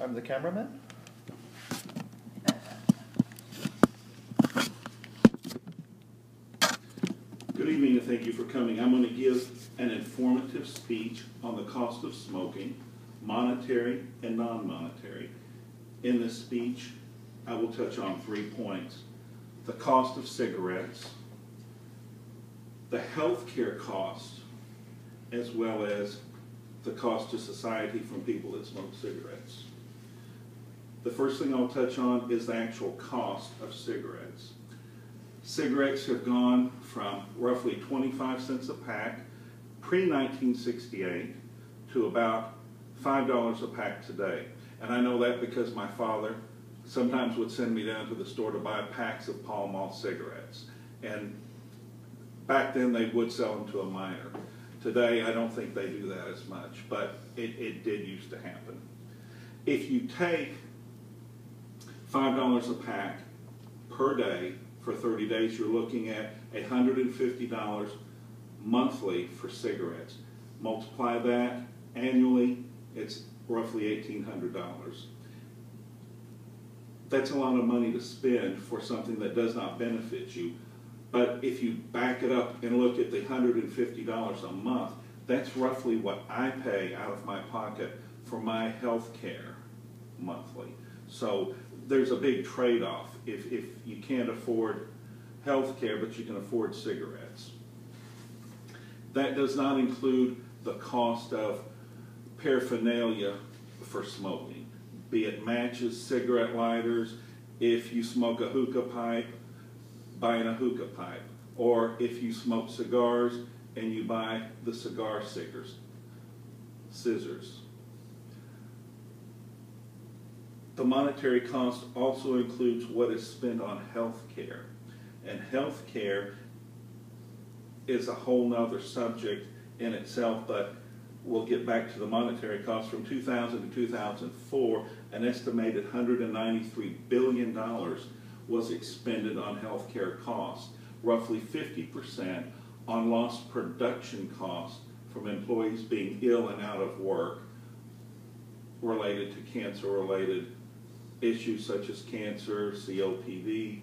I'm the cameraman. Good evening and thank you for coming. I'm going to give an informative speech on the cost of smoking, monetary and non-monetary. In this speech, I will touch on 3 points: the cost of cigarettes, the health care cost, as well as the cost to society from people that smoke cigarettes. The first thing I'll touch on is the actual cost of cigarettes. Cigarettes have gone from roughly 25 cents a pack pre-1968 to about $5 a pack today. And I know that because my father sometimes would send me down to the store to buy packs of Pall Mall cigarettes. And back then they would sell them to a minor. Today I don't think they do that as much, but it did used to happen. If you take $5 a pack per day for 30 days, you're looking at $150 monthly for cigarettes. Multiply that annually, it's roughly $1,800. That's a lot of money to spend for something that does not benefit you. But if you back it up and look at the $150 a month, that's roughly what I pay out of my pocket for my health care monthly. So there's a big trade-off if you can't afford health care but you can afford cigarettes. That does not include the cost of paraphernalia for smoking, be it matches, cigarette lighters, if you smoke a hookah pipe, buying a hookah pipe, or if you smoke cigars and you buy the cigar scissors. The monetary cost also includes what is spent on health care. And health care is a whole nother subject in itself, but we'll get back to the monetary cost. From 2000 to 2004, an estimated $193 billion was expended on health care costs, roughly 50% on lost production costs from employees being ill and out of work related to cancer-related issues such as cancer, COPD,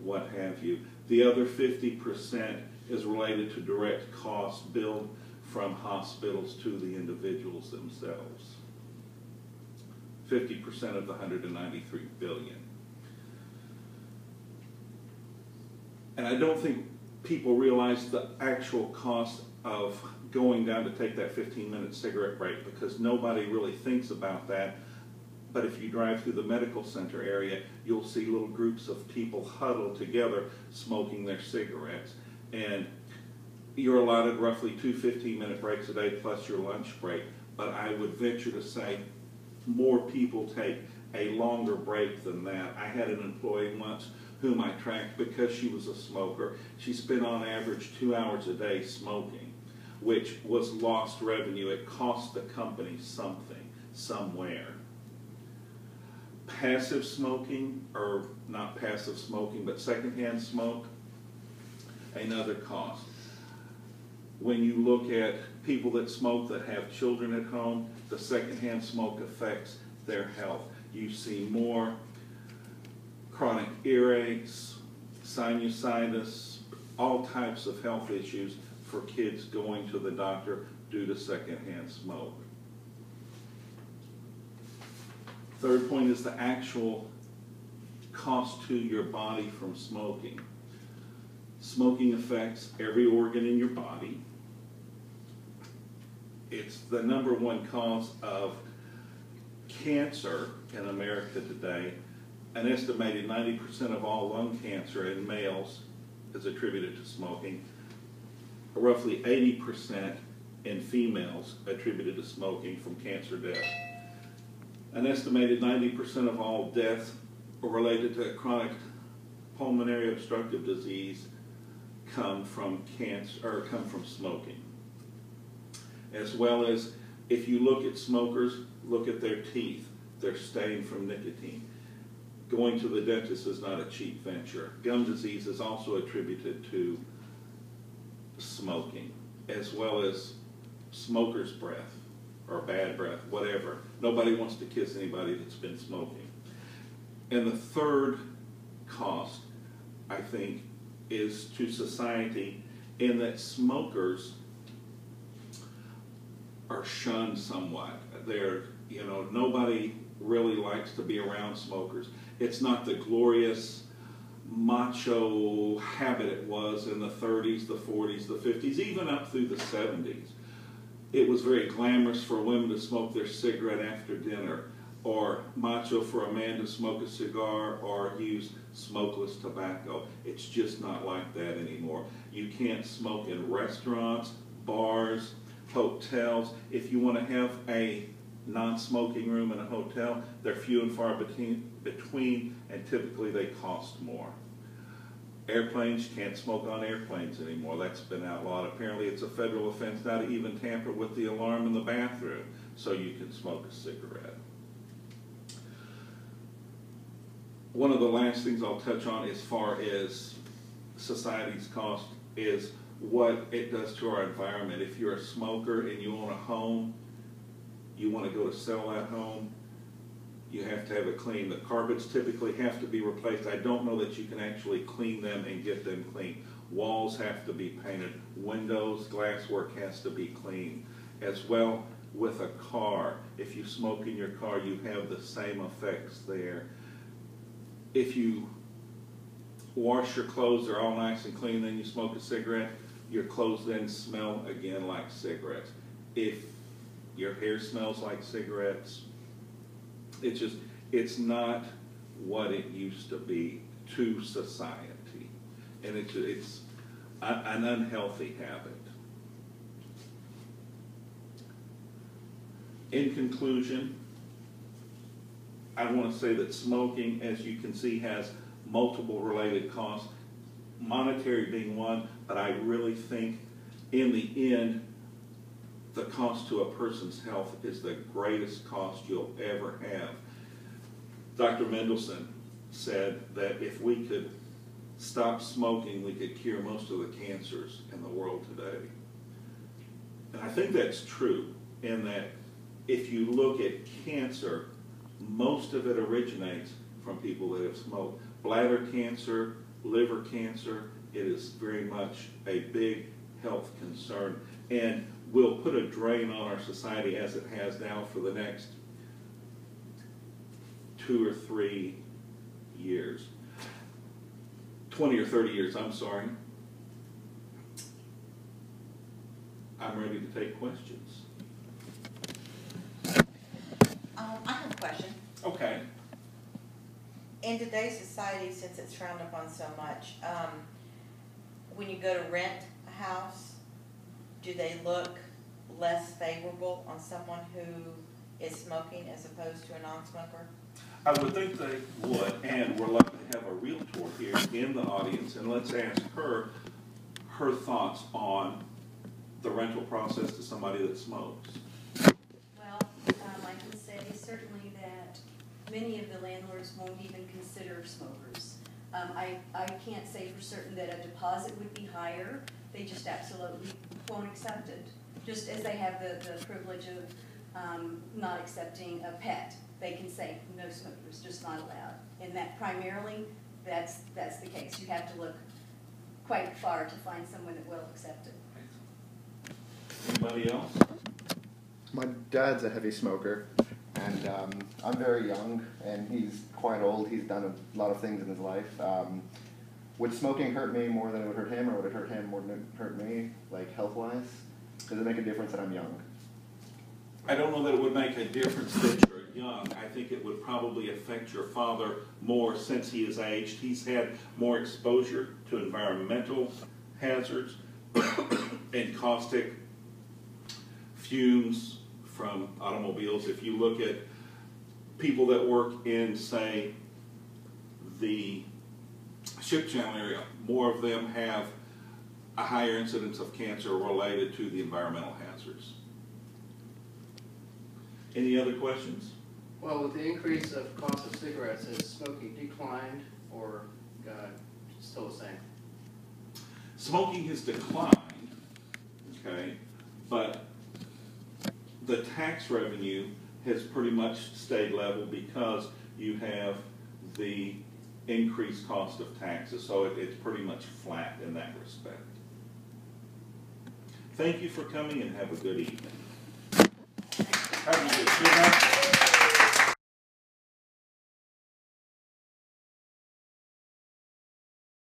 what have you. The other 50% is related to direct costs billed from hospitals to the individuals themselves. 50% of the $193 billion. And I don't think people realize the actual cost of going down to take that 15-minute cigarette break, because nobody really thinks about that. But if you drive through the medical center area, you'll see little groups of people huddled together smoking their cigarettes. And you're allotted roughly 2 15-minute breaks a day plus your lunch break. But I would venture to say more people take a longer break than that. I had an employee once whom I tracked because she was a smoker. She spent on average 2 hours a day smoking, which was lost revenue. It cost the company something, somewhere. Passive smoking, or not passive smoking, but secondhand smoke, another cost. When you look at people that smoke that have children at home, the secondhand smoke affects their health. You see more chronic earaches, sinusitis, all types of health issues for kids going to the doctor due to secondhand smoke. Third point is the actual cost to your body from smoking. Smoking affects every organ in your body. It's the #1 cause of cancer in America today. An estimated 90% of all lung cancer in males is attributed to smoking. Roughly 80% in females attributed to smoking from cancer death. An estimated 90% of all deaths related to chronic pulmonary obstructive disease come from cancer, or come from smoking. As well as, if you look at smokers, look at their teeth. They're stained from nicotine. Going to the dentist is not a cheap venture. Gum disease is also attributed to smoking, as well as smoker's breath. or bad breath, whatever. Nobody wants to kiss anybody that's been smoking. And the third cost, I think, is to society in that smokers are shunned somewhat. They're, you know, nobody really likes to be around smokers. It's not the glorious macho habit it was in the 30s, the 40s, the 50s, even up through the 70s. It was very glamorous for women to smoke their cigarette after dinner, or macho for a man to smoke a cigar or use smokeless tobacco. It's just not like that anymore. You can't smoke in restaurants, bars, hotels. If you want to have a non-smoking room in a hotel, they're few and far between, and typically they cost more. Airplanes, you can't smoke on airplanes anymore. That's been outlawed. Apparently it's a federal offense now to even tamper with the alarm in the bathroom so you can smoke a cigarette. One of the last things I'll touch on as far as society's cost is what it does to our environment. If you're a smoker and you own a home, you want to go to sell that home, you have to have it clean. The carpets typically have to be replaced. I don't know that you can actually clean them and get them clean. Walls have to be painted. Windows, glasswork has to be clean. As well with a car. If you smoke in your car, you have the same effects there. If you wash your clothes, they're all nice and clean, then you smoke a cigarette, your clothes then smell again like cigarettes. If your hair smells like cigarettes, it's not what it used to be to society. And it's an unhealthy habit. In conclusion, I want to say that smoking, as you can see, has multiple related costs, monetary being one, but I really think in the end, the cost to a person's health is the greatest cost you'll ever have. Dr. Mendelsohn said that if we could stop smoking, we could cure most of the cancers in the world today. And I think that's true, in that if you look at cancer, most of it originates from people that have smoked. Bladder cancer, liver cancer, it is very much a big health concern, and will put a drain on our society as it has now for the next 2 or 3 years. 20 or 30 years, I'm sorry. I'm ready to take questions. I have a question. Okay. In today's society, since it's frowned upon so much, when you go to rent a house, do they look less favorable on someone who is smoking as opposed to a non-smoker? I would think they would, and we're lucky to have a realtor here in the audience, and let's ask her thoughts on the rental process to somebody that smokes. Well, I can say certainly that many of the landlords won't even consider smokers. I can't say for certain that a deposit would be higher. They just absolutely won't accept it. Just as they have the privilege of not accepting a pet. They can say no smokers, just not allowed. And that primarily, that's the case. You have to look quite far to find someone that will accept it. Anybody else? My dad's a heavy smoker, and I'm very young, and he's quite old. He's done a lot of things in his life. Would smoking hurt me more than it would hurt him, or would it hurt him more than it hurt me, like health-wise? Does it make a difference that I'm young? I don't know that it would make a difference that you're young. I think it would probably affect your father more since he is aged. He's had more exposure to environmental hazards and caustic fumes from automobiles. If you look at people that work in, say, the ship channel area, more of them have a higher incidence of cancer related to the environmental hazards. Any other questions? Well, with the increase of cost of cigarettes, has smoking declined or still the same? Smoking has declined, okay, but the tax revenue has pretty much stayed level because you have the increased cost of taxes, so it's pretty much flat in that respect. Thank you for coming and have a good evening. Have a good night.